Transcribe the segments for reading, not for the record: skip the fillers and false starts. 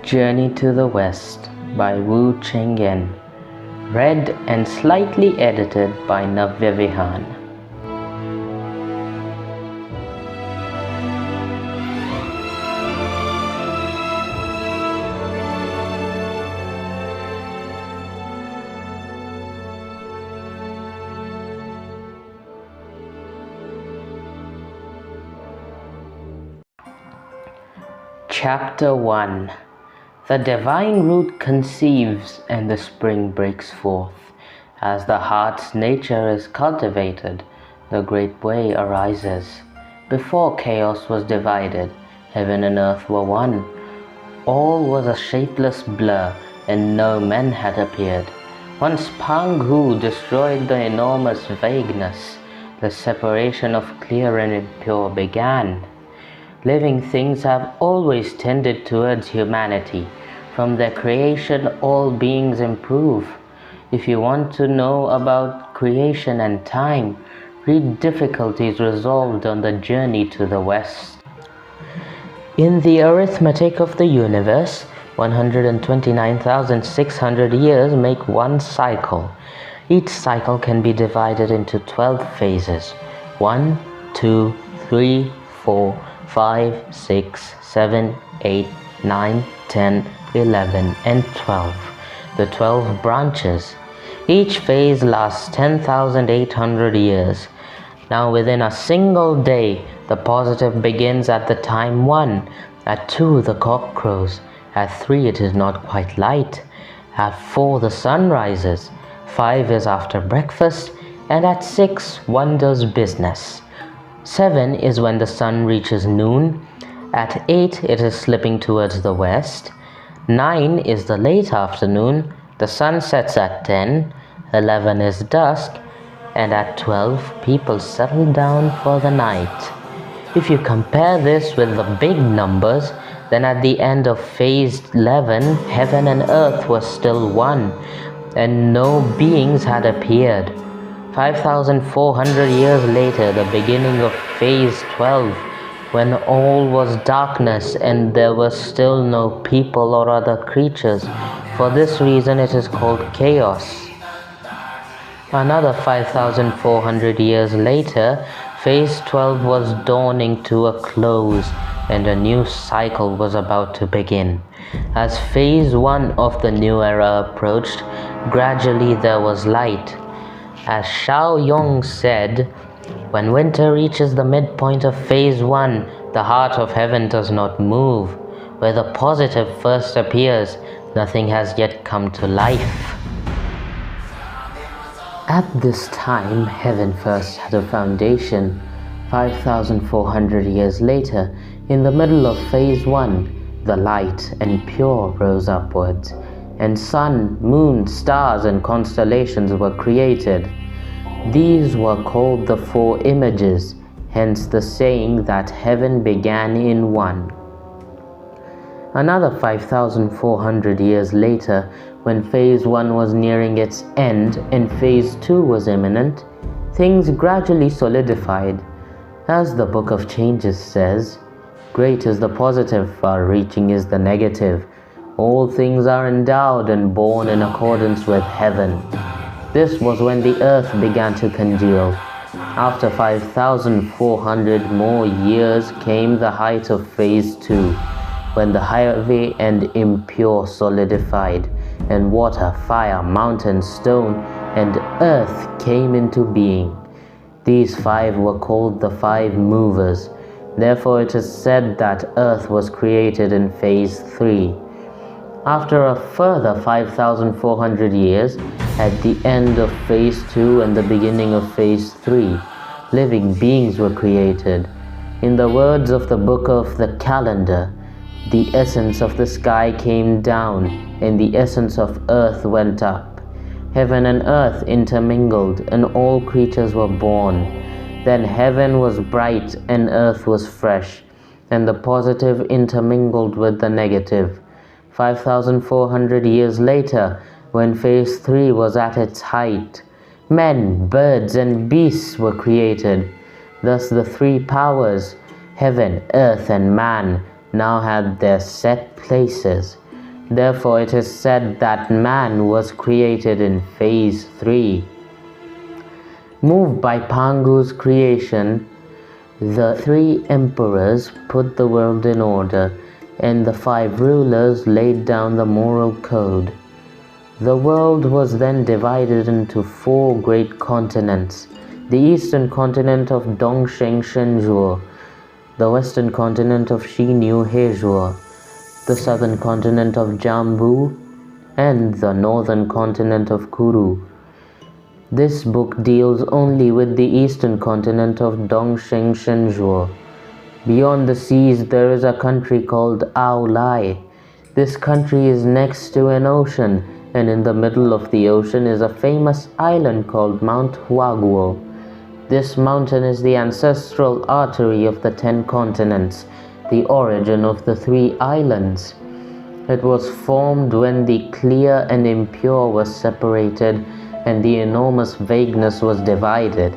Journey to the West by Wu Cheng-yen. Read and slightly edited by Navya. Chapter 1. The divine root conceives and the spring breaks forth. As the heart's nature is cultivated, the great way arises. Before chaos was divided, heaven and earth were one. All was a shapeless blur, and no men had appeared. Once Pang destroyed the enormous vagueness, the separation of clear and impure began. Living things have always tended towards humanity. From their creation, all beings improve. If you want to know about creation and time, read Difficulties Resolved on the Journey to the West. In the arithmetic of the universe, 129,600 years make one cycle. Each cycle can be divided into 12 phases. 1, 2, 3, 4, 5, 6, 7, 8, 9, 10, 11, and 12. The 12 branches. Each phase lasts 10,800 years. Now within a single day, the positive begins at the time 1. At 2, the cock crows. At 3, it is not quite light. At 4, the sun rises. 5 is after breakfast. And at 6, one does business. 7 is when the sun reaches noon. At 8, it is slipping towards the west. 9 is the late afternoon. The sun sets at 10. 11 is dusk. And at 12, people settle down for the night. If you compare this with the big numbers, then at the end of phase 11, heaven and earth were still one, and no beings had appeared. 5,400 years later, the beginning of phase 12, when all was darkness and there were still no people or other creatures. For this reason it is called chaos. Another 5,400 years later, phase 12 was dawning to a close and a new cycle was about to begin. As phase 1 of the new era approached, gradually there was light. As Shao Yong said, when winter reaches the midpoint of phase 1, the heart of heaven does not move. Where the positive first appears, nothing has yet come to life. At this time, heaven first had a foundation. 5,400 years later, in the middle of phase 1, the light and pure rose upwards, and sun, moon, stars, and constellations were created. These were called the 4 images, hence the saying that heaven began in one. Another 5,400 years later, when phase 1 was nearing its end and phase 2 was imminent, things gradually solidified. As the Book of Changes says, great is the positive, far-reaching is the negative. All things are endowed and born in accordance with heaven. This was when the earth began to congeal. After 5,400 more years came the height of phase 2, when the heavy and impure solidified, and water, fire, mountain, stone, and earth came into being. These 5 were called the 5 movers. Therefore it is said that earth was created in phase 3. After a further 5,400 years, at the end of phase 2 and the beginning of phase 3, living beings were created. In the words of the book of the calendar, the essence of the sky came down, and the essence of earth went up. Heaven and earth intermingled, and all creatures were born. Then heaven was bright, and earth was fresh, and the positive intermingled with the negative. 5,400 years later, when phase 3 was at its height, men, birds, and beasts were created. Thus the 3 powers, heaven, earth, and man, now had their set places. Therefore, it is said that man was created in phase 3. Moved by Pangu's creation, the 3 emperors put the world in order, and the 5 rulers laid down the moral code. The world was then divided into 4 great continents: the eastern continent of Dongsheng Shenzhuo, the western continent of Xinyu Hezhuo, the southern continent of Jambu, and the northern continent of Kuru. This book deals only with the eastern continent of Dongsheng Shenzhuo. Beyond the seas there is a country called Aolai. This country is next to an ocean, and in the middle of the ocean is a famous island called Mount Huaguo. This mountain is the ancestral artery of the 10 continents, the origin of the 3 islands. It was formed when the clear and impure were separated and the enormous vagueness was divided.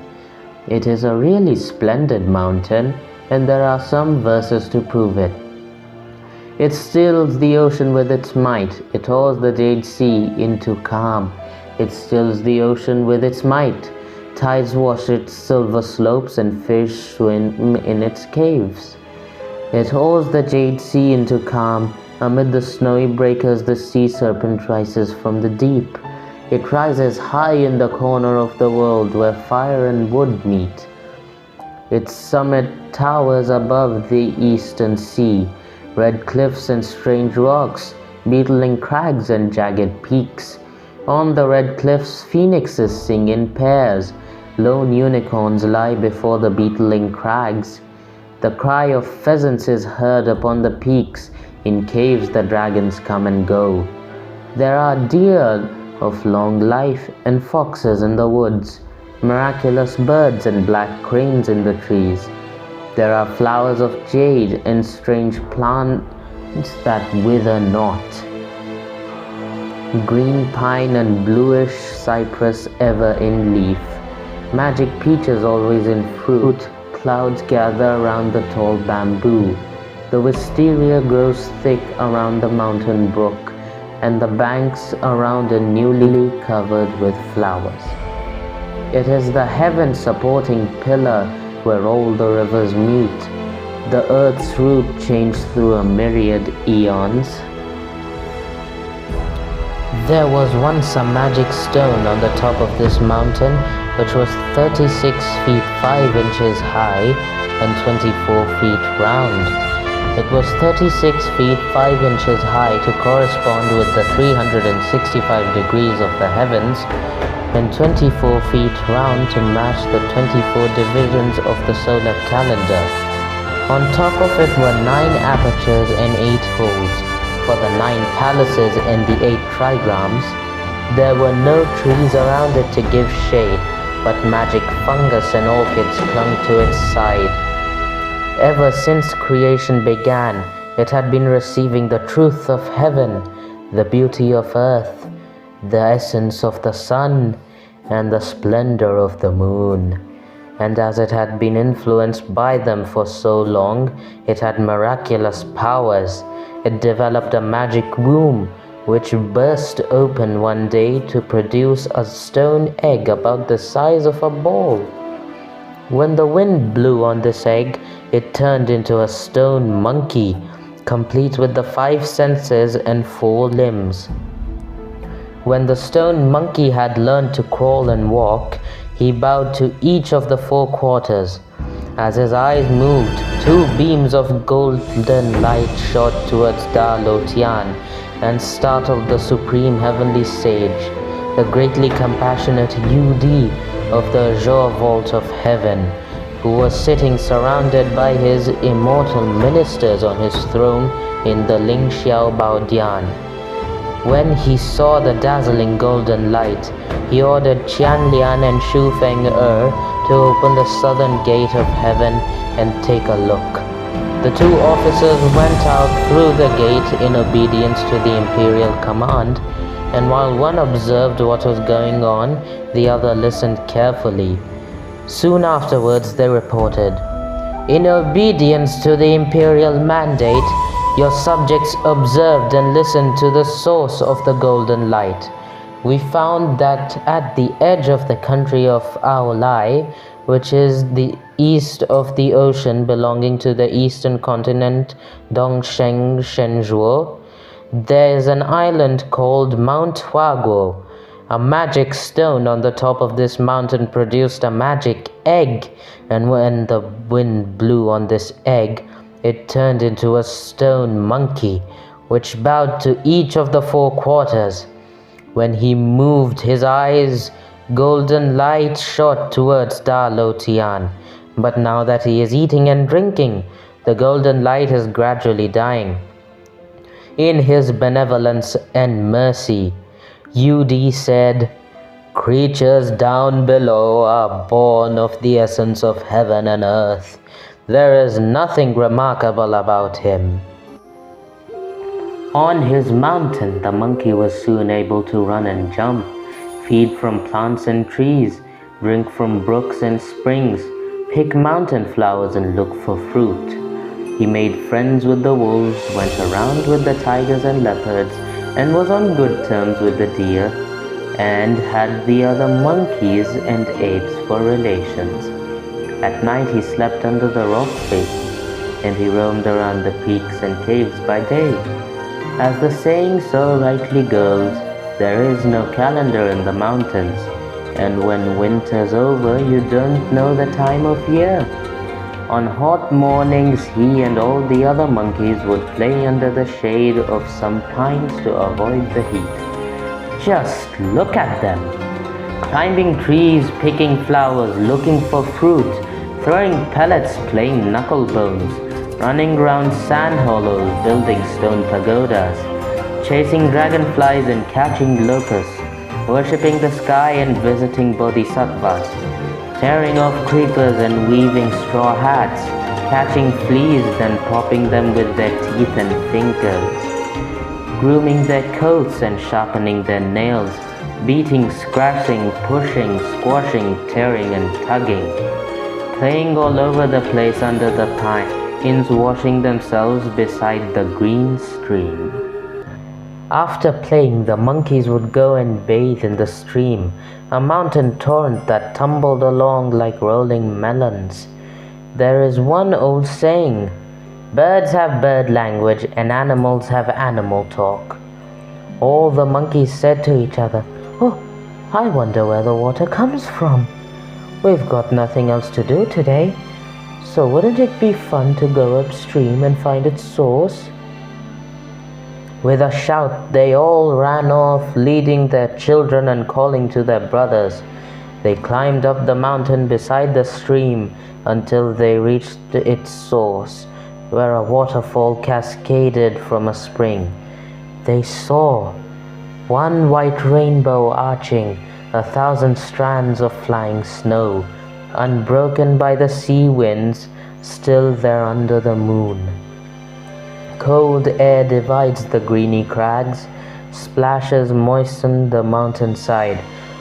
It is a really splendid mountain, and there are some verses to prove it. It stills the ocean with its might. It awes the Jade Sea into calm. It stills the ocean with its might. Tides wash its silver slopes and fish swim in its caves. It awes the Jade Sea into calm. Amid the snowy breakers the sea serpent rises from the deep. It rises high in the corner of the world where fire and wood meet. Its summit towers above the eastern sea. Red cliffs and strange rocks, beetling crags and jagged peaks. On the red cliffs phoenixes sing in pairs. Lone unicorns lie before the beetling crags. The cry of pheasants is heard upon the peaks. In caves the dragons come and go. There are deer of long life and foxes in the woods, miraculous birds and black cranes in the trees. There are flowers of jade and strange plants that wither not. Green pine and bluish cypress ever in leaf. Magic peaches always in fruit. Clouds gather around the tall bamboo. The wisteria grows thick around the mountain brook, and the banks around are newly covered with flowers. It is the heaven supporting pillar where all the rivers meet. The earth's root changed through a myriad eons. There was once a magic stone on the top of this mountain, which was 36 feet 5 inches high and 24 feet round. It was 36 feet 5 inches high to correspond with the 365 degrees of the heavens, and 24 feet round to match the 24 divisions of the solar calendar. On top of it were 9 apertures and 8 holes for the 9 palaces and the 8 trigrams. There were no trees around it to give shade, but magic fungus and orchids clung to its side. Ever since creation began, it had been receiving the truth of heaven, the beauty of earth, the essence of the sun, and the splendor of the moon. And as it had been influenced by them for so long, it had miraculous powers. It developed a magic womb, which burst open one day to produce a stone egg about the size of a ball. When the wind blew on this egg, it turned into a stone monkey, complete with the 5 senses and 4 limbs. When the stone monkey had learned to crawl and walk, he bowed to each of the 4 quarters. As his eyes moved, 2 beams of golden light shot towards Da Lo Tian and startled the supreme heavenly sage, the greatly compassionate Yu-Di of the Azure Vault of Heaven, who was sitting surrounded by his immortal ministers on his throne in the Ling Xiao Bao Dian. When he saw the dazzling golden light, he ordered Qianlian and Shu Feng-er to open the southern gate of heaven and take a look. The 2 officers went out through the gate in obedience to the imperial command, and while one observed what was going on, the other listened carefully. Soon afterwards they reported, In obedience to the imperial mandate, your subjects observed and listened to the source of the golden light. We found that at the edge of the country of Aolai, which is the east of the ocean belonging to the eastern continent Dongsheng Shenzhuo, there is an island called Mount Huaguo. A magic stone on the top of this mountain produced a magic egg, and when the wind blew on this egg, it turned into a stone monkey, which bowed to each of the four quarters. When he moved his eyes, golden light shot towards Da Lo Tian. But now that he is eating and drinking, the golden light is gradually dying. In his benevolence and mercy, Yudi said, "Creatures down below are born of the essence of heaven and earth. There is nothing remarkable about him." On his mountain, the monkey was soon able to run and jump, feed from plants and trees, drink from brooks and springs, pick mountain flowers and look for fruit. He made friends with the wolves, went around with the tigers and leopards, and was on good terms with the deer, and had the other monkeys and apes for relations. At night he slept under the rock faces, and he roamed around the peaks and caves by day. As the saying so rightly goes, there is no calendar in the mountains, and when winter's over, you don't know the time of year. On hot mornings, he and all the other monkeys would play under the shade of some pines to avoid the heat. Just look at them! Climbing trees, picking flowers, looking for fruit, throwing pellets, playing knucklebones, running round sand hollows, building stone pagodas, chasing dragonflies and catching locusts, worshipping the sky and visiting bodhisattvas, tearing off creepers and weaving straw hats, catching fleas then popping them with their teeth and fingers, grooming their coats and sharpening their nails, beating, scratching, pushing, squashing, tearing and tugging, playing all over the place under the pines, washing themselves beside the green stream. After playing, the monkeys would go and bathe in the stream, a mountain torrent that tumbled along like rolling melons. There is one old saying, "Birds have bird language and animals have animal talk." All the monkeys said to each other, "Oh, I wonder where the water comes from. We've got nothing else to do today, so wouldn't it be fun to go upstream and find its source?" With a shout, they all ran off, leading their children and calling to their brothers. They climbed up the mountain beside the stream until they reached its source, where a waterfall cascaded from a spring. They saw one white rainbow arching 1,000 strands of flying snow, unbroken by the sea winds, still there under the moon. Cold air divides the greeny crags, splashes moisten the mountainside.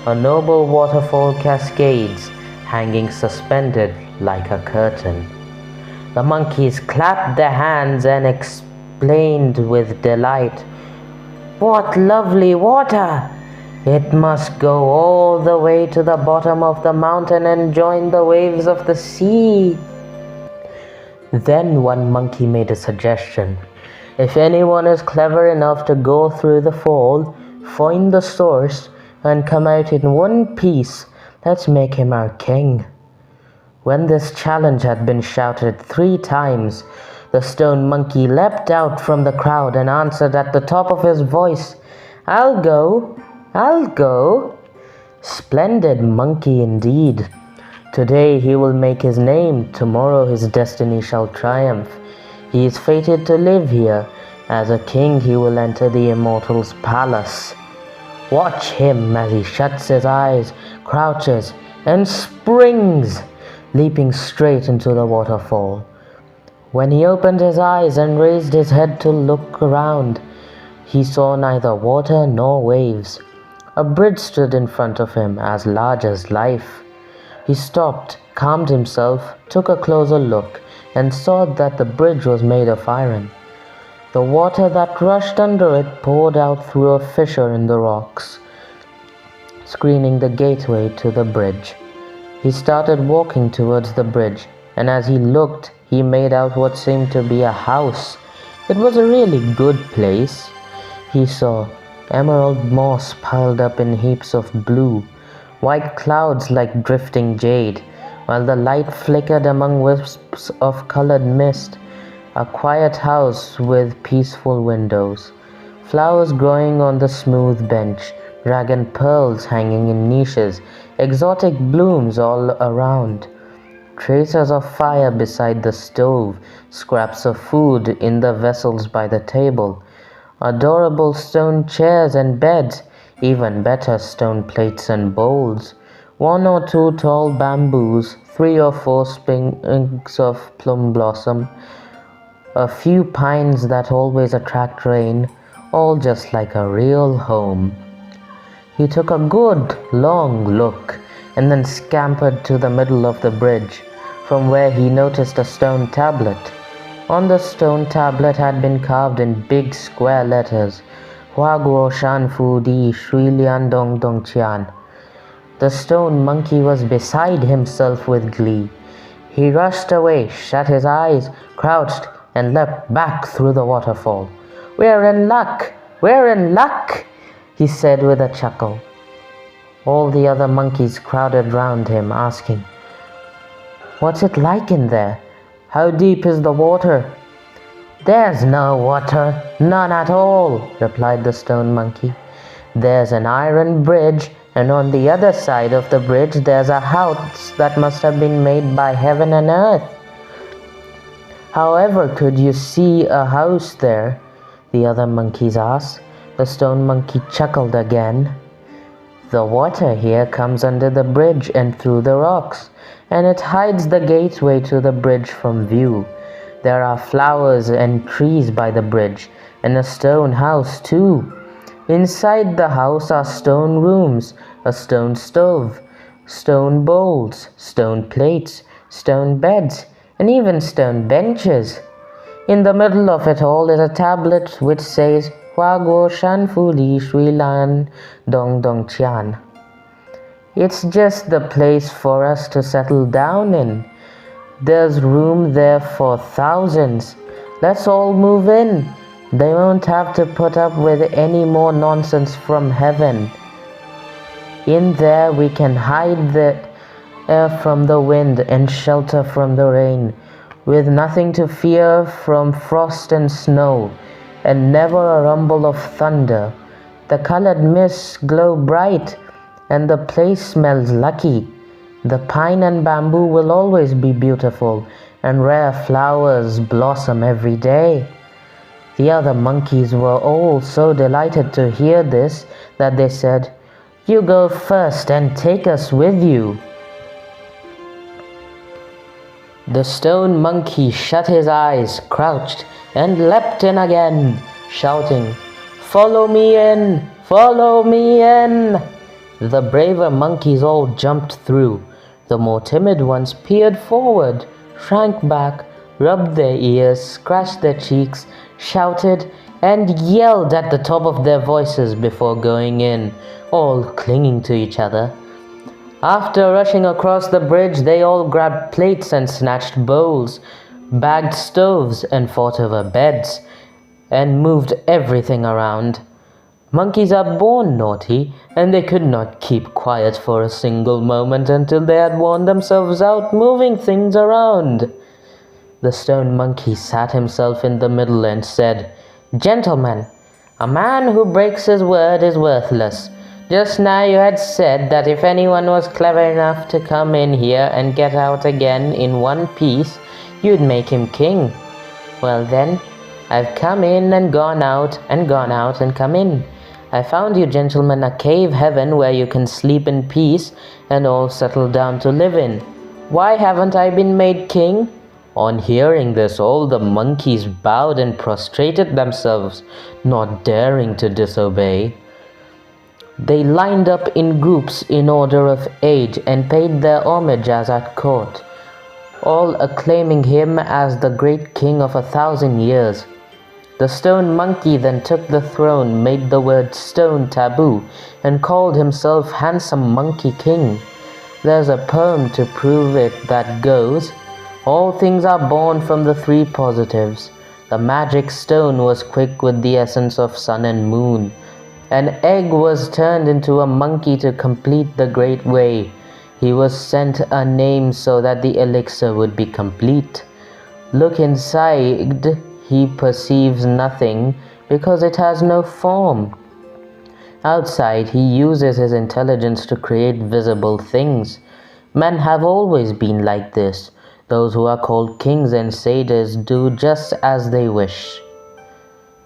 A noble waterfall cascades, hanging suspended like a curtain. The monkeys clapped their hands and exclaimed with delight, "What lovely water! It must go all the way to the bottom of the mountain and join the waves of the sea." Then one monkey made a suggestion. "If anyone is clever enough to go through the fall, find the source, and come out in one piece, let's make him our king." When this challenge had been shouted 3 times, the stone monkey leapt out from the crowd and answered at the top of his voice, "I'll go, I'll go." Splendid monkey indeed. Today he will make his name, tomorrow his destiny shall triumph. He is fated to live here. As a king he will enter the immortal's palace. Watch him as he shuts his eyes, crouches, and springs, leaping straight into the waterfall. When he opened his eyes and raised his head to look around, he saw neither water nor waves. A bridge stood in front of him, as large as life. He stopped, calmed himself, took a closer look, and saw that the bridge was made of iron. The water that rushed under it poured out through a fissure in the rocks, screening the gateway to the bridge. He started walking towards the bridge, and as he looked, he made out what seemed to be a house. It was a really good place. He saw emerald moss piled up in heaps of blue, white clouds like drifting jade, while the light flickered among wisps of colored mist. A quiet house with peaceful windows, flowers growing on the smooth bench, dragon pearls hanging in niches, exotic blooms all around, traces of fire beside the stove, scraps of food in the vessels by the table, adorable stone chairs and beds, even better stone plates and bowls, one or two tall bamboos, 3 or 4 sprigs of plum blossom, a few pines that always attract rain, all just like a real home. He took a good, long look and then scampered to the middle of the bridge, from where he noticed a stone tablet. On the stone tablet had been carved in big square letters, Hua Guo Shan Fu Di Shui Lian Dong Dong Qian. The stone monkey was beside himself with glee. He rushed away, shut his eyes, crouched, and leapt back through the waterfall. "We're in luck! We're in luck!" he said with a chuckle. All the other monkeys crowded round him, asking, "What's it like in there? How deep is the water?" "There's no water, none at all," replied the stone monkey. "There's an iron bridge, and on the other side of the bridge there's a house that must have been made by heaven and earth." "However could you see a house there?" the other monkeys asked. The stone monkey chuckled again. "The water here comes under the bridge and through the rocks, and it hides the gateway to the bridge from view. There are flowers and trees by the bridge, and a stone house too. Inside the house are stone rooms, a stone stove, stone bowls, stone plates, stone beds, and even stone benches. In the middle of it all is a tablet which says, Hua Guo Shan Fu Li Shui Lan Dong Dong Qian. It's just the place for us to settle down in. There's room there for thousands. Let's all move in. They won't have to put up with any more nonsense from heaven. In there we can hide the air from the wind and shelter from the rain, with nothing to fear from frost and snow, and never a rumble of thunder. The colored mists glow bright, and the place smells lucky. The pine and bamboo will always be beautiful, and rare flowers blossom every day." The other monkeys were all so delighted to hear this that they said, "You go first and take us with you." The stone monkey shut his eyes, crouched, and leapt in again, shouting, "Follow me in! Follow me in!" The braver monkeys all jumped through. The more timid ones peered forward, shrank back, rubbed their ears, scratched their cheeks, shouted, and yelled at the top of their voices before going in, all clinging to each other. After rushing across the bridge, they all grabbed plates and snatched bowls, bagged stoves and fought over beds, and moved everything around. Monkeys are born naughty, and they could not keep quiet for a single moment until they had worn themselves out moving things around. The stone monkey sat himself in the middle and said, "Gentlemen, a man who breaks his word is worthless. Just now you had said that if anyone was clever enough to come in here and get out again in one piece, you'd make him king. Well then, I've come in and gone out and gone out and come in. I found you gentlemen a cave heaven where you can sleep in peace and all settle down to live in. Why haven't I been made king?" On hearing this, all the monkeys bowed and prostrated themselves, not daring to disobey. They lined up in groups in order of age and paid their homage as at court. all acclaiming him as the great king of 1,000 years. The stone monkey then took the throne, made the word stone taboo, and called himself Handsome Monkey King. There's a poem to prove it that goes, all things are born from the three positives. The magic stone was quick with the essence of sun and moon. An egg was turned into a monkey to complete the great way. He was sent a name so that the elixir would be complete. Look inside, he perceives nothing because it has no form. Outside, he uses his intelligence to create visible things. Men have always been like this. Those who are called kings and sages do just as they wish.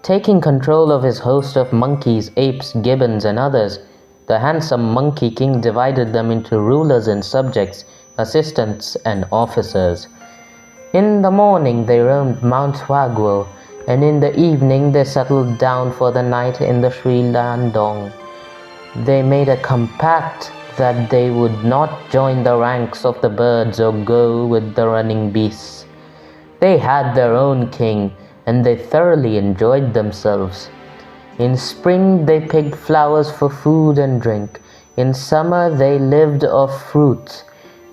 Taking control of his host of monkeys, apes, gibbons, and others, the handsome Monkey King divided them into rulers and subjects, assistants and officers. In the morning they roamed Mount Huaguo, and in the evening they settled down for the night in the Sri Landong. They made a compact that they would not join the ranks of the birds or go with the running beasts. They had their own king, and they thoroughly enjoyed themselves. In spring they picked flowers for food and drink. In summer they lived off fruits.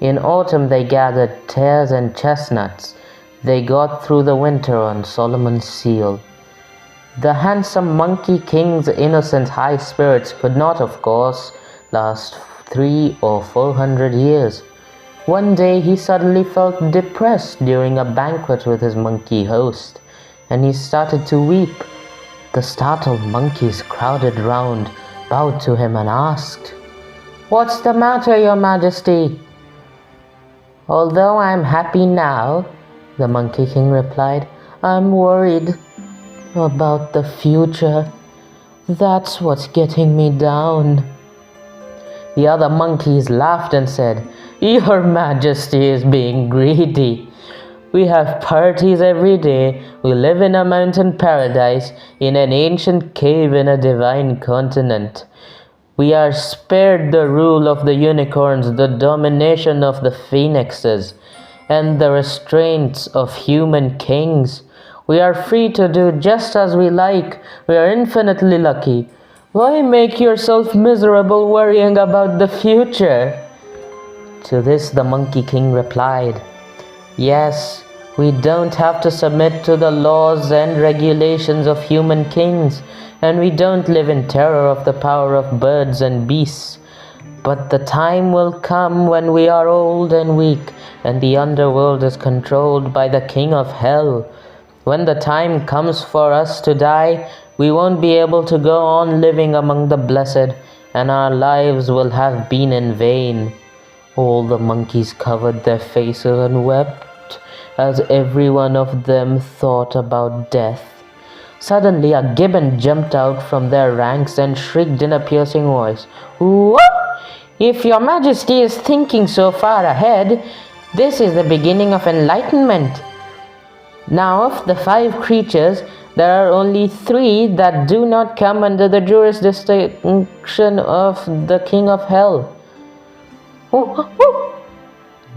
In autumn they gathered tares and chestnuts. They got through the winter on Solomon's seal. The handsome Monkey King's innocent high spirits could not, of course, last 300 or 400 years. One day he suddenly felt depressed during a banquet with his monkey host, and he started to weep. The startled monkeys crowded round, bowed to him and asked, "What's the matter, Your Majesty?" "Although I'm happy now," the Monkey King replied, "I'm worried about the future. That's what's getting me down." The other monkeys laughed and said, "Your Majesty is being greedy. We have parties every day. We live in a mountain paradise, in an ancient cave in a divine continent. We are spared the rule of the unicorns, the domination of the phoenixes, and the restraints of human kings. We are free to do just as we like. We are infinitely lucky. Why make yourself miserable worrying about the future?" To this the Monkey King replied, "Yes, we don't have to submit to the laws and regulations of human kings, and we don't live in terror of the power of birds and beasts. But the time will come when we are old and weak, and the underworld is controlled by the King of Hell. When the time comes for us to die, we won't be able to go on living among the blessed, and our lives will have been in vain." All the monkeys covered their faces and wept, as every one of them thought about death. Suddenly a gibbon jumped out from their ranks and shrieked in a piercing voice, "What? If Your Majesty is thinking so far ahead, this is the beginning of enlightenment. Now of the 5 creatures, there are only 3 that do not come under the jurisdiction of the King of Hell."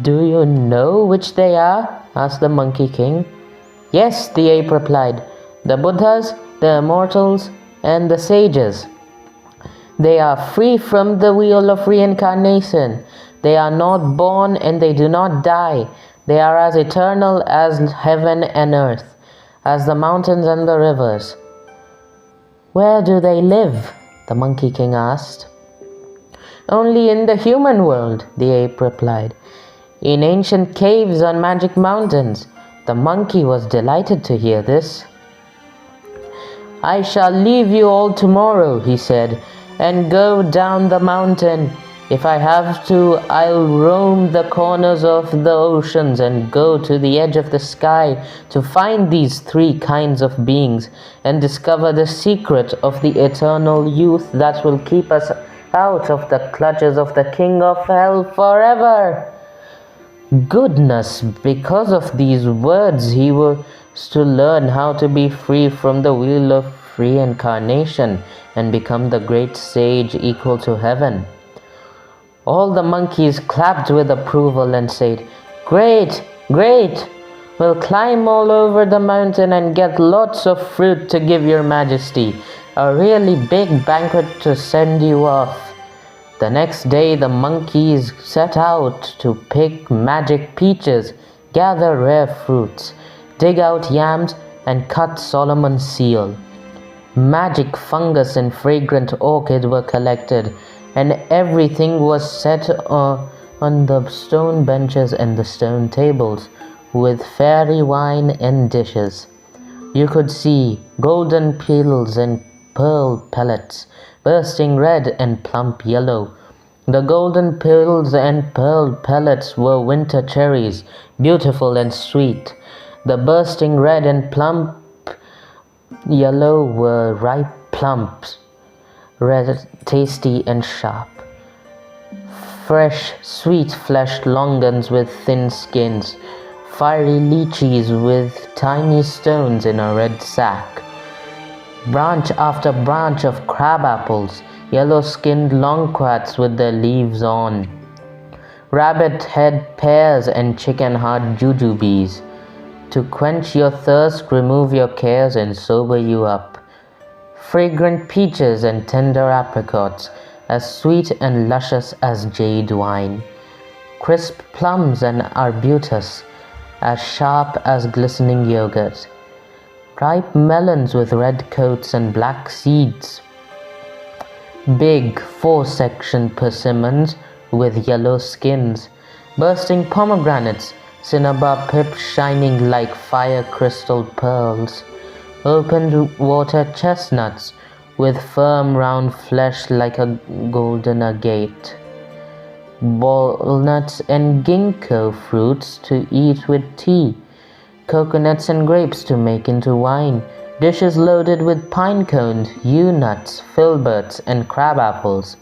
"Do you know which they are?" asked the Monkey King. "Yes," the ape replied, "the Buddhas, the immortals, and the sages. They are free from the wheel of reincarnation. They are not born and they do not die. They are as eternal as heaven and earth, as the mountains and the rivers." "Where do they live?" the Monkey King asked. "Only in the human world," the ape replied, "in ancient caves on magic mountains." The monkey was delighted to hear this. "I shall leave you all tomorrow," he said, "and go down the mountain. If I have to, I'll roam the corners of the oceans and go to the edge of the sky to find these 3 kinds of beings and discover the secret of the eternal youth that will keep us out of the clutches of the King of Hell forever." Goodness, because of these words he was to learn how to be free from the wheel of reincarnation and become the great sage equal to heaven. All the monkeys clapped with approval and said, "Great! Great! We'll climb all over the mountain and get lots of fruit to give your majesty. A really big banquet to send you off. The next day the monkeys set out to pick magic peaches, gather rare fruits, dig out yams, and cut Solomon's seal. Magic fungus and fragrant orchid were collected, and everything was set on the stone benches and the stone tables, with fairy wine and dishes. You could see golden pearls and pearl pellets, bursting red and plump yellow. The golden pearls and pearl pellets were winter cherries, beautiful and sweet. The bursting red and plump yellow were ripe plums, red, tasty and sharp. Fresh, sweet-fleshed longans with thin skins, fiery lychees with tiny stones in a red sack. Branch after branch of crab apples, yellow-skinned longquats with their leaves on. Rabbit-head pears and chicken-heart jujubes. To quench your thirst, remove your cares and sober you up. Fragrant peaches and tender apricots, as sweet and luscious as jade wine. Crisp plums and arbutus, as sharp as glistening yogurt. Ripe melons with red coats and black seeds. Big 4-section persimmons with yellow skins. Bursting pomegranates, cinnabar pips shining like fire crystal pearls. Opened water chestnuts with firm round flesh like a golden agate. Walnuts and ginkgo fruits to eat with tea. Coconuts and grapes to make into wine. Dishes loaded with pine cones, yew nuts, filberts, and crab apples.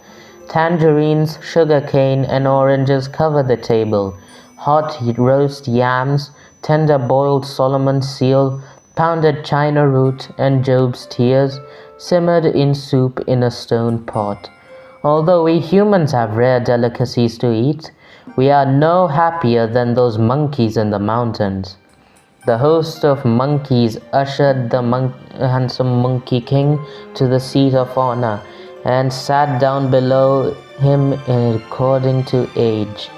Tangerines, sugar cane, and oranges cover the table. Hot roast yams, tender boiled Solomon's seal, pounded china root, and Job's tears, simmered in soup in a stone pot. Although we humans have rare delicacies to eat, we are no happier than those monkeys in the mountains. The host of monkeys ushered the handsome monkey king to the seat of honor and sat down below him according to age.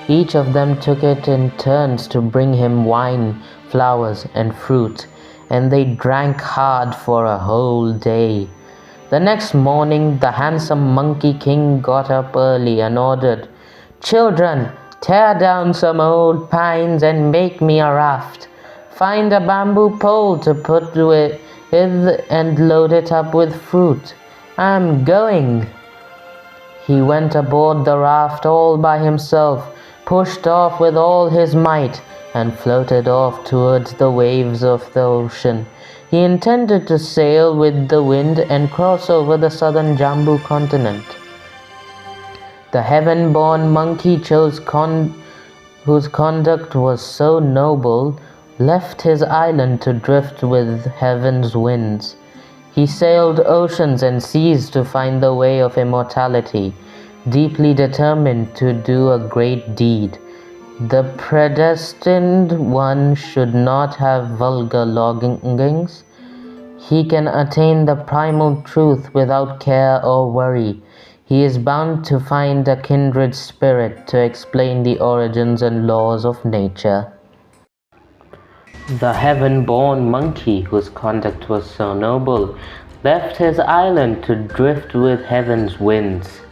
Each of them took it in turns to bring him wine, flowers, and fruit, and they drank hard for a whole day. The next morning, the handsome monkey king got up early and ordered, "Children, tear down some old pines and make me a raft. Find a bamboo pole to put with and load it up with fruit. I'm going." He went aboard the raft all by himself, pushed off with all his might, and floated off towards the waves of the ocean. He intended to sail with the wind and cross over the southern Jambu continent. The heaven-born monkey whose conduct was so noble, left his island to drift with heaven's winds. He sailed oceans and seas to find the way of immortality, deeply determined to do a great deed. The predestined one should not have vulgar longings. He can attain the primal truth without care or worry. He is bound to find a kindred spirit to explain the origins and laws of nature. The heaven-born monkey, whose conduct was so noble, left his island to drift with heaven's winds.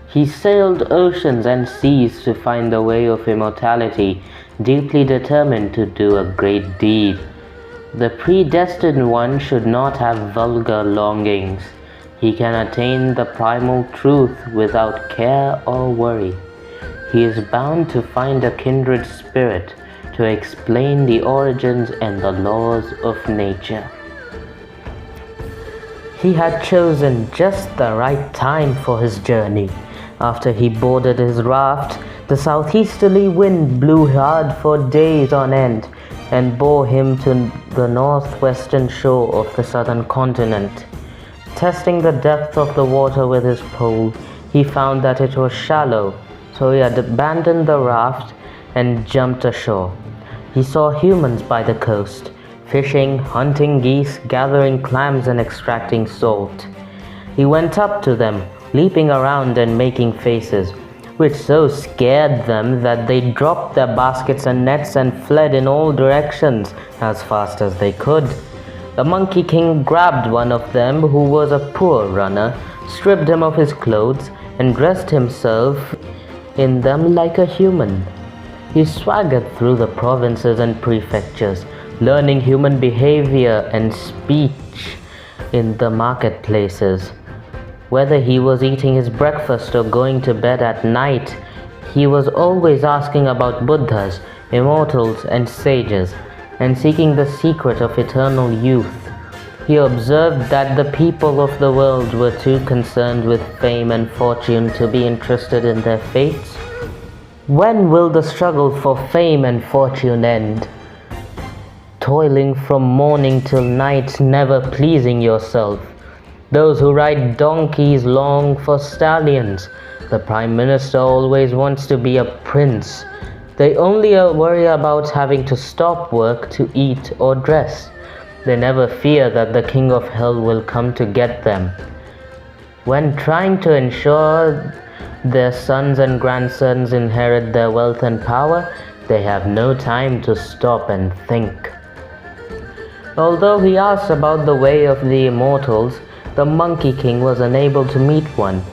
He sailed oceans and seas to find the way of immortality, deeply determined to do a great deed. The predestined one should not have vulgar longings. He can attain the primal truth without care or worry. He is bound to find a kindred spirit to explain the origins and the laws of nature. He had chosen just the right time for his journey. After he boarded his raft, the southeasterly wind blew hard for days on end and bore him to the northwestern shore of the southern continent. Testing the depth of the water with his pole, he found that it was shallow, so he had abandoned the raft and jumped ashore. He saw humans by the coast, fishing, hunting geese, gathering clams and extracting salt. He went up to them, leaping around and making faces, which so scared them that they dropped their baskets and nets and fled in all directions as fast as they could. The Monkey King grabbed one of them, who was a poor runner, stripped him of his clothes, and dressed himself in them like a human. He swaggered through the provinces and prefectures, learning human behavior and speech in the marketplaces. Whether he was eating his breakfast or going to bed at night, he was always asking about Buddhas, immortals, and sages, and seeking the secret of eternal youth. He observed that the people of the world were too concerned with fame and fortune to be interested in their fates. When will the struggle for fame and fortune end? Toiling from morning till night, never pleasing yourself. Those who ride donkeys long for stallions. The Prime Minister always wants to be a prince. They only worry about having to stop work to eat or dress. They never fear that the King of Hell will come to get them. When trying to ensure their sons and grandsons inherit their wealth and power, they have no time to stop and think. Although he asked about the way of the immortals, the Monkey King was unable to meet one.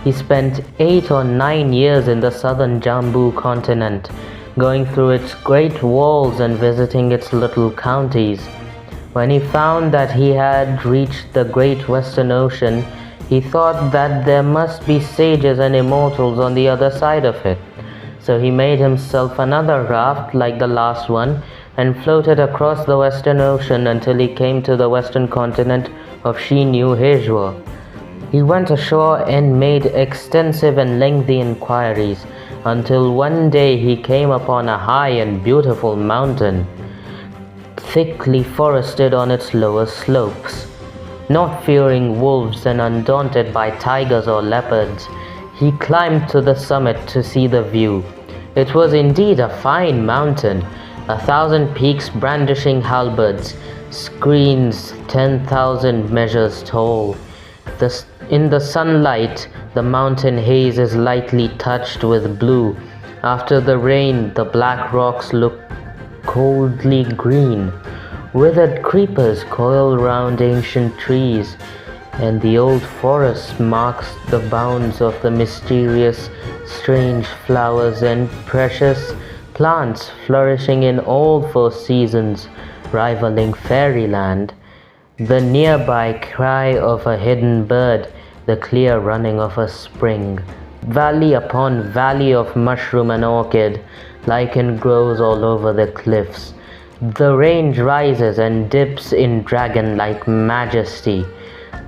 He spent 8 or 9 years in the southern Jambu continent, going through its great walls and visiting its little counties. When he found that he had reached the great Western Ocean, he thought that there must be sages and immortals on the other side of it. So he made himself another raft like the last one and floated across the Western Ocean until he came to the western continent of Shinyu Hejua. He went ashore and made extensive and lengthy inquiries until one day he came upon a high and beautiful mountain, thickly forested on its lower slopes. Not fearing wolves and undaunted by tigers or leopards, he climbed to the summit to see the view. It was indeed a fine mountain, 1,000 peaks brandishing halberds, screens 10,000 measures tall. In the sunlight, the mountain haze is lightly touched with blue. After the rain, the black rocks look coldly green. Withered creepers coil round ancient trees, and the old forest marks the bounds of the mysterious, strange flowers and precious plants flourishing in all 4 seasons, rivaling fairyland. The nearby cry of a hidden bird, the clear running of a spring. Valley upon valley of mushroom and orchid, lichen grows all over the cliffs. The range rises and dips in dragon-like majesty.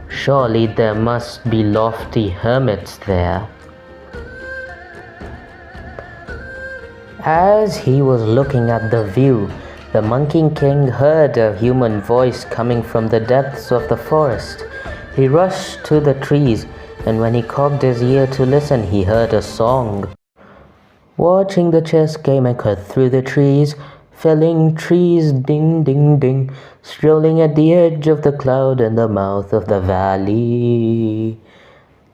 Surely there must be lofty hermits there. As he was looking at the view, the Monkey King heard a human voice coming from the depths of the forest. He rushed to the trees, and when he cocked his ear to listen, he heard a song. Watching the chess game I cut through the trees, felling trees, ding, ding, ding, strolling at the edge of the cloud in the mouth of the valley.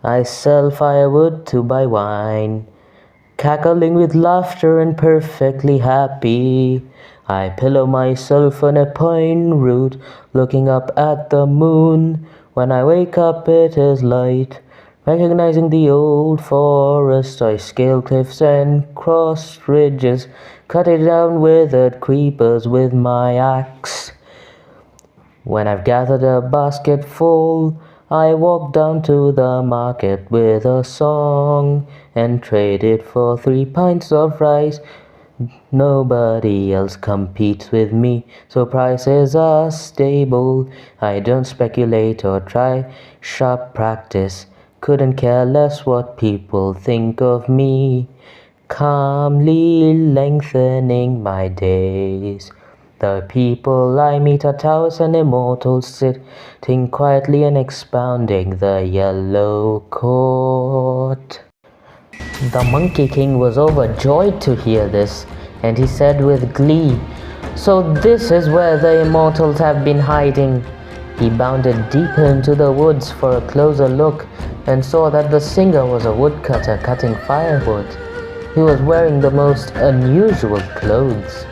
I sell firewood to buy wine, cackling with laughter and perfectly happy. I pillow myself on a pine root, looking up at the moon. When I wake up it is light. Recognizing the old forest, I scale cliffs and cross ridges, cutting down withered creepers with my axe. When I've gathered a basket full, I walk down to the market with a song and trade it for 3 pints of rice. Nobody else competes with me, so prices are stable. I don't speculate or try sharp practice. Couldn't care less what people think of me. Calmly lengthening my days. The people I meet are Taoists and immortals, sitting quietly and expounding the yellow court. The Monkey King was overjoyed to hear this, and he said with glee, So this is where the immortals have been hiding. He bounded deeper into the woods for a closer look and saw that the singer was a woodcutter cutting firewood. He was wearing the most unusual clothes.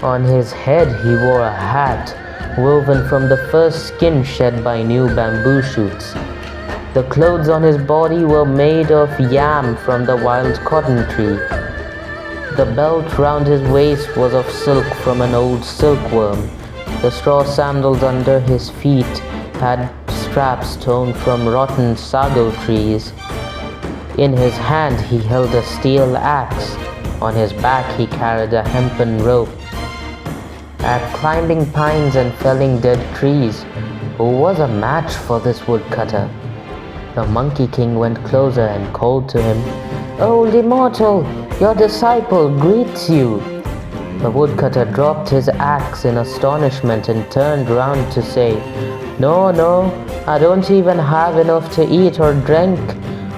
On his head he wore a hat woven from the first skin shed by new bamboo shoots. The clothes on his body were made of yam from the wild cotton tree. The belt round his waist was of silk from an old silkworm. The straw sandals under his feet had straps torn from rotten sago trees. In his hand he held a steel axe. On his back he carried a hempen rope. At climbing pines and felling dead trees, who was a match for this woodcutter? The Monkey King went closer and called to him, "Old immortal, your disciple greets you." The woodcutter dropped his axe in astonishment and turned round to say, No, I don't even have enough to eat or drink,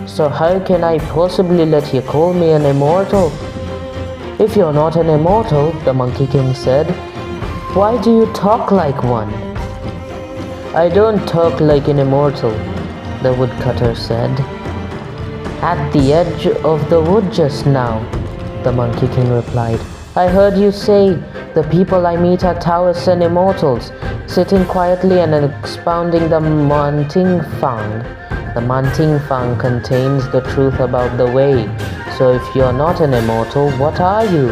so how can I possibly let you call me an immortal?" "If you're not an immortal," the Monkey King said, "why do you talk like one?" "I don't talk like an immortal," the woodcutter said. "At the edge of the wood just now," the Monkey King replied, "I heard you say, 'The people I meet are Taoists and immortals, sitting quietly and expounding the Manting Fang.' The Manting Fang contains the truth about the way, so if you're not an immortal, what are you?"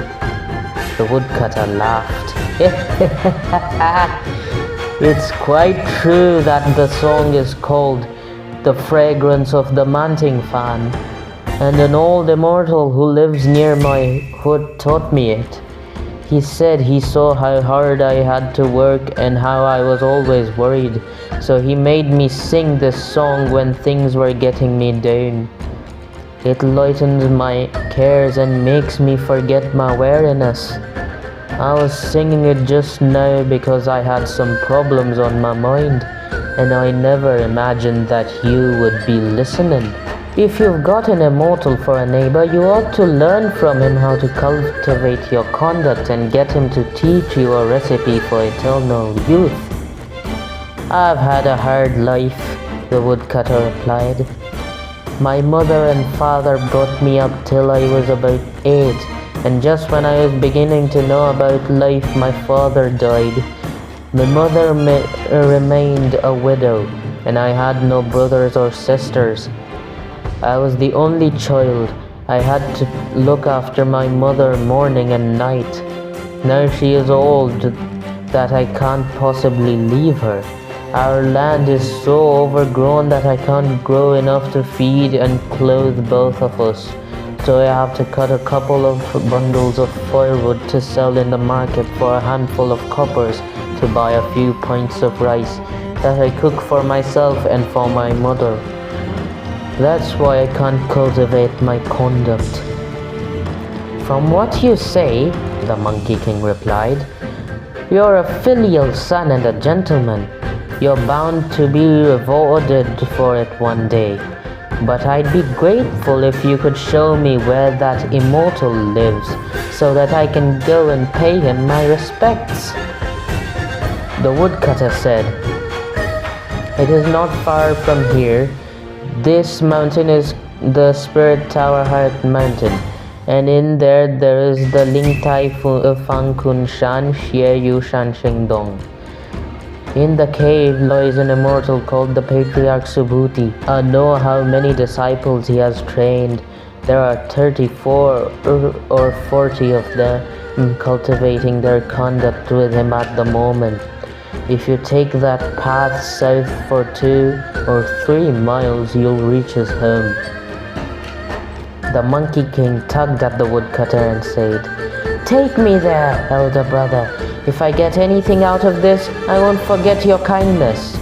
The woodcutter laughed. "It's quite true that the song is called 'The Fragrance of the Manting Fan,' and an old immortal who lives near my hood taught me it. He said he saw how hard I had to work and how I was always worried, so he made me sing this song when things were getting me down. It lightens my cares and makes me forget my weariness. I was singing it just now because I had some problems on my mind, and I never imagined that you would be listening. If you've got an immortal for a neighbor, you ought to learn from him how to cultivate your conduct and get him to teach you a recipe for eternal youth." "I've had a hard life," the woodcutter replied. "My mother and father brought me up till I was about 8, and just when I was beginning to know about life, my father died. My mother remained a widow, and I had no brothers or sisters. I was the only child. I had to look after my mother morning and night. Now she is old that I can't possibly leave her. Our land is so overgrown that I can't grow enough to feed and clothe both of us. So I have to cut a couple of bundles of firewood to sell in the market for a handful of coppers to buy a few pints of rice that I cook for myself and for my mother. That's why I can't cultivate my conduct." "From what you say," the Monkey King replied, "you're a filial son and a gentleman. You're bound to be rewarded for it one day. But I'd be grateful if you could show me where that immortal lives, so that I can go and pay him my respects." The woodcutter said, "It is not far from here. This mountain is the Spirit Tower Heart Mountain, and in there is the Ling Tai Fang Kun Shan Xie Yu Shan Sheng Dong. In the cave lies an immortal called the Patriarch Subhuti. I know how many disciples he has trained. There are 34 or 40 of them cultivating their conduct with him at the moment. If you take that path south for 2 or 3 miles, you'll reach his home." The Monkey King tugged at the woodcutter and said, "Take me there, elder brother. If I get anything out of this, I won't forget your kindness."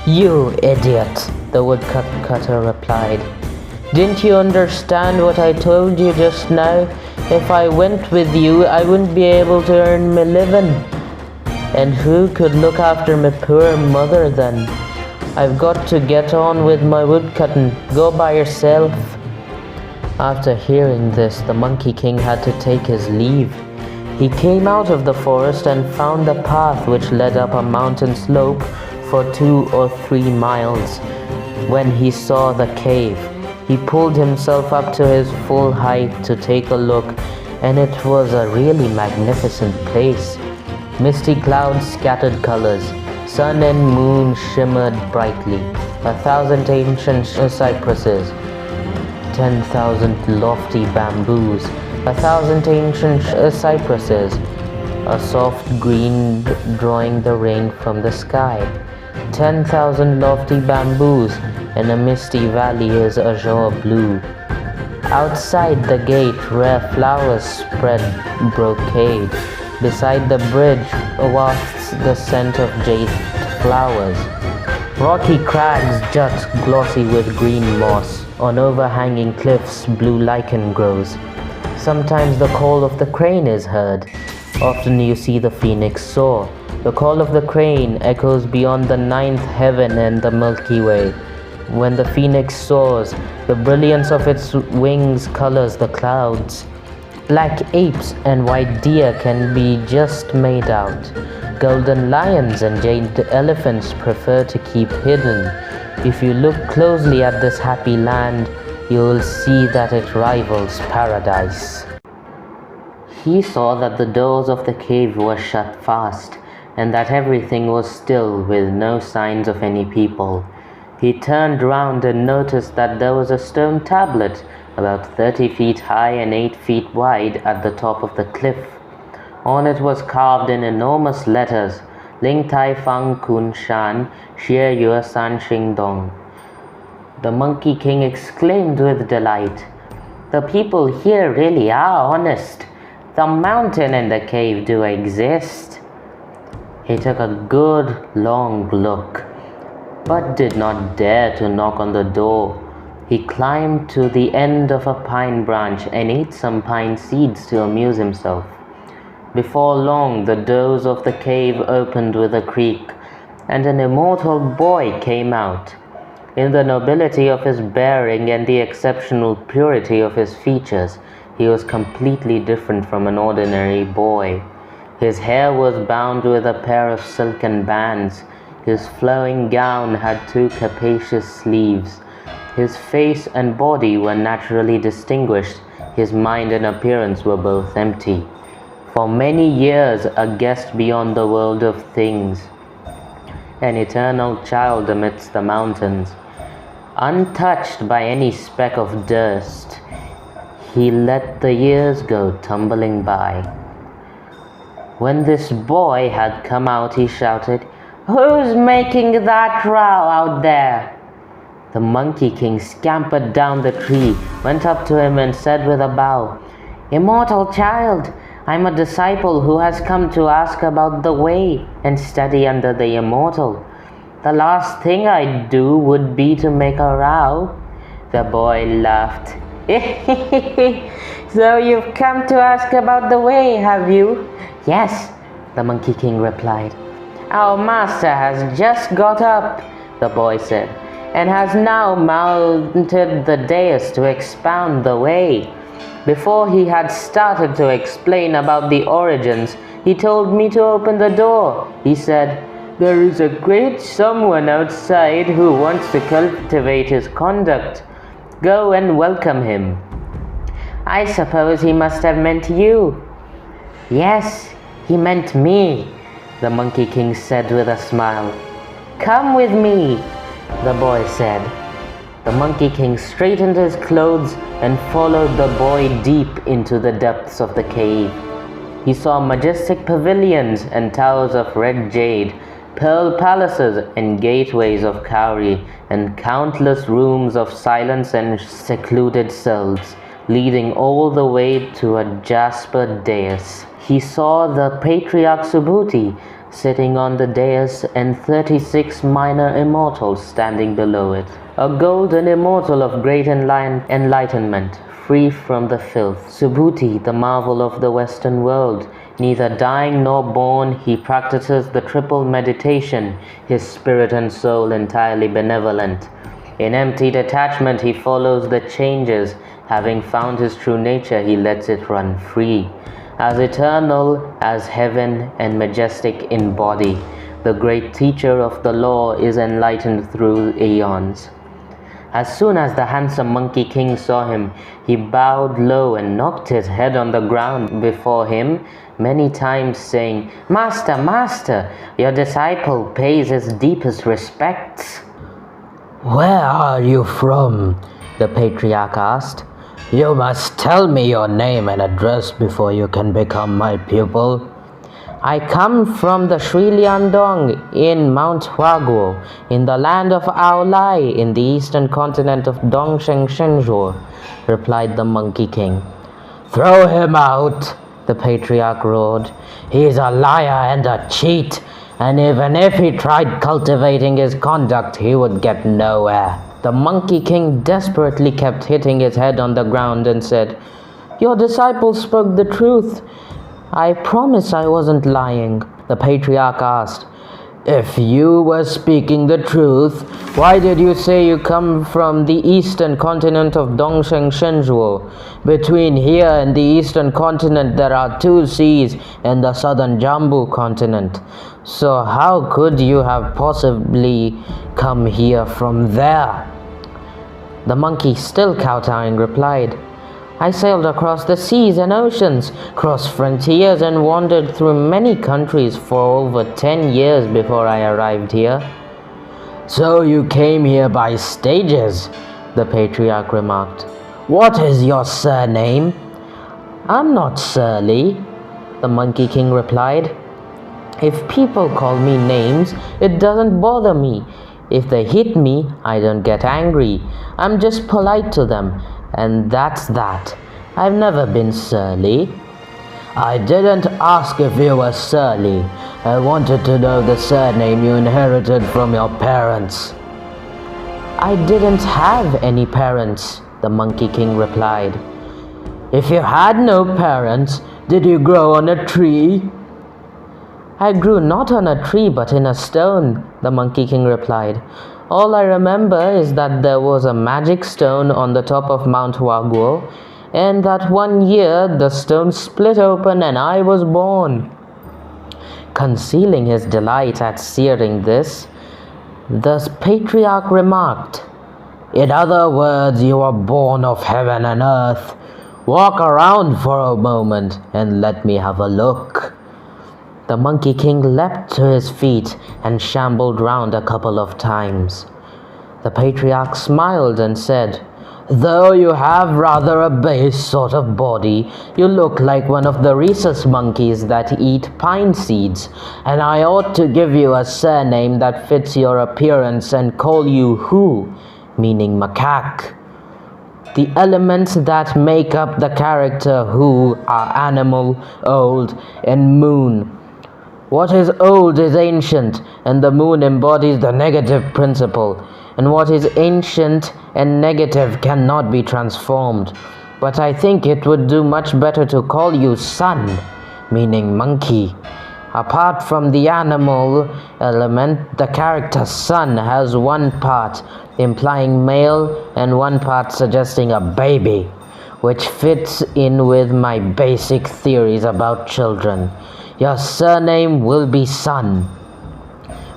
"You idiot," the woodcutter replied. "Didn't you understand what I told you just now? If I went with you, I wouldn't be able to earn my living. And who could look after my poor mother then? I've got to get on with my woodcutting. Go by yourself." After hearing this, the Monkey King had to take his leave. He came out of the forest and found a path which led up a mountain slope for 2 or 3 miles. When he saw the cave, he pulled himself up to his full height to take a look, and it was a really magnificent place. Misty clouds scattered colors. Sun and moon shimmered brightly. 1,000 ancient cypresses, 10,000 lofty bamboos, 1,000 ancient cypresses, a soft green drawing the rain from the sky. 10,000 lofty bamboos, and a misty valley is azure blue. Outside the gate, rare flowers spread brocade. Beside the bridge wafts the scent of jade flowers. Rocky crags jut glossy with green moss. On overhanging cliffs, blue lichen grows. Sometimes the call of the crane is heard. Often you see the phoenix soar. The call of the crane echoes beyond the 9th heaven and the Milky Way. When the phoenix soars, the brilliance of its wings colors the clouds. Black apes and white deer can be just made out. Golden lions and jade elephants prefer to keep hidden. If you look closely at this happy land, you will see that it rivals paradise. He saw that the doors of the cave were shut fast, and that everything was still with no signs of any people. He turned round and noticed that there was a stone tablet about 30 feet high and 8 feet wide at the top of the cliff. On it was carved in enormous letters, Ling Tai Fang Kun Shan, Xie Yue San Xing Dong. The Monkey King exclaimed with delight, "The people here really are honest. The mountain and the cave do exist." He took a good long look, but did not dare to knock on the door. He climbed to the end of a pine branch and ate some pine seeds to amuse himself. Before long, the doors of the cave opened with a creak, and an immortal boy came out. In the nobility of his bearing and the exceptional purity of his features, he was completely different from an ordinary boy. His hair was bound with a pair of silken bands. His flowing gown had 2 capacious sleeves. His face and body were naturally distinguished. His mind and appearance were both empty. For many years, a guest beyond the world of things, an eternal child amidst the mountains, untouched by any speck of dust, he let the years go tumbling by. When this boy had come out, he shouted, "Who's making that row out there?" The Monkey King scampered down the tree, went up to him and said with a bow, "Immortal child, I'm a disciple who has come to ask about the way and study under the immortal. The last thing I'd do would be to make a row." The boy laughed. "So you've come to ask about the way, have you?" "Yes," the Monkey King replied. "Our master has just got up," the boy said, "and has now mounted the dais to expound the way. Before he had started to explain about the origins, he told me to open the door. He said, 'There is a great someone outside who wants to cultivate his conduct. Go and welcome him.' I suppose he must have meant you." "Yes, he meant me," the Monkey King said with a smile. "Come with me," the boy said. The Monkey King straightened his clothes and followed the boy deep into the depths of the cave. He saw majestic pavilions and towers of red jade, pearl palaces and gateways of cowrie, and countless rooms of silence and secluded cells, leading all the way to a jasper dais. He saw the patriarch Subhuti sitting on the dais and 36 minor immortals standing below it. A golden immortal of great enlightenment, free from the filth. Subhuti, the marvel of the Western world. Neither dying nor born, he practices the triple meditation, his spirit and soul entirely benevolent. In empty detachment, he follows the changes. Having found his true nature, he lets it run free. as eternal as heaven and majestic in body. The great teacher of the law is enlightened through aeons. As soon as the handsome Monkey King saw him, he bowed low and knocked his head on the ground before him many times, saying, "Master, Master, your disciple pays his deepest respects." "Where are you from?" the patriarch asked. "You must tell me your name and address before you can become my pupil." "I come from the Sri Liandong in Mount Huaguo, in the land of Aolai, in the eastern continent of Dongsheng Shenzhou," replied the Monkey King. "Throw him out," the patriarch roared. "He's a liar and a cheat, and even if he tried cultivating his conduct, he would get nowhere." The Monkey King desperately kept hitting his head on the ground and said, "Your disciple spoke the truth. I promise I wasn't lying." The patriarch asked, "If you were speaking the truth, why did you say you come from the eastern continent of Dongsheng Shenzhou? Between here and the eastern continent there are 2 seas and the southern Jambu continent. So how could you have possibly come here from there?" The monkey, still kowtowing, replied, "I sailed across the seas and oceans, crossed frontiers, and wandered through many countries for over 10 years before I arrived here." "So you came here by stages," the patriarch remarked. "What is your surname?" "I'm not surly," the Monkey King replied. "If people call me names, it doesn't bother me. If they hit me, I don't get angry. I'm just polite to them. And that's that. I've never been surly." "I didn't ask if you were surly. I wanted to know the surname you inherited from your parents." "I didn't have any parents," the Monkey King replied. "If you had no parents, did you grow on a tree?" "I grew not on a tree but in a stone," the Monkey King replied. "All I remember is that there was a magic stone on the top of Mount Huaguo, and that one year the stone split open and I was born." Concealing his delight at hearing this, the patriarch remarked, "In other words, you were born of heaven and earth. Walk around for a moment and let me have a look." The Monkey King leapt to his feet and shambled round a couple of times. The patriarch smiled and said, "Though you have rather a base sort of body, you look like one of the rhesus monkeys that eat pine seeds, and I ought to give you a surname that fits your appearance and call you Hu, meaning macaque. The elements that make up the character Hu are animal, old, and moon. What is old is ancient, and the moon embodies the negative principle, and what is ancient and negative cannot be transformed. But I think it would do much better to call you Sun, meaning monkey. Apart from the animal element, the character Sun has one part implying male and one part suggesting a baby, which fits in with my basic theories about children. Your surname will be Sun."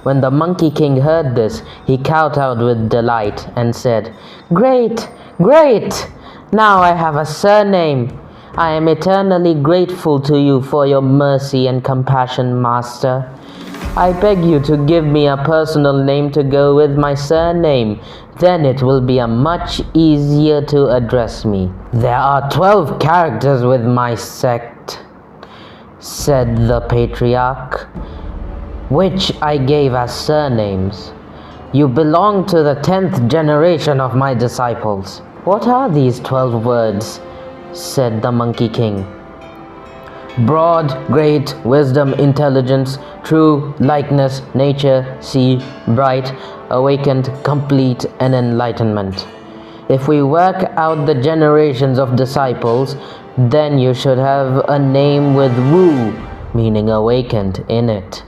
When the Monkey King heard this, he kowtowed with delight and said, "Great, great! Now I have a surname. I am eternally grateful to you for your mercy and compassion, Master. I beg you to give me a personal name to go with my surname. Then it will be much easier to address me." "There are 12 characters with my sect," said the patriarch, "which I gave as surnames. You belong to the 10th generation of my disciples." "What are these 12 words?" said the Monkey King. "Broad, great, wisdom, intelligence, true, likeness, nature, see, bright, awakened, complete, and enlightenment. If we work out the generations of disciples, then you should have a name with Wu, meaning awakened, in it.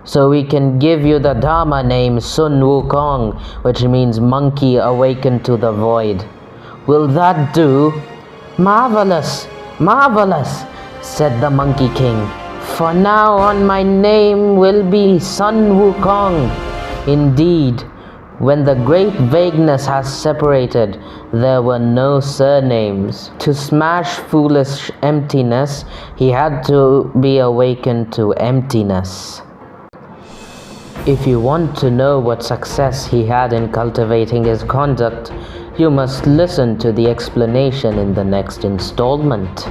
So we can give you the Dharma name Sun Wukong, which means monkey awakened to the void. Will that do?" "Marvelous! Marvelous! said the Monkey King. "From now on my name will be Sun Wukong." Indeed, when the great vagueness has separated, there were no surnames. To smash foolish emptiness, he had to be awakened to emptiness. If you want to know what success he had in cultivating his conduct, you must listen to the explanation in the next installment.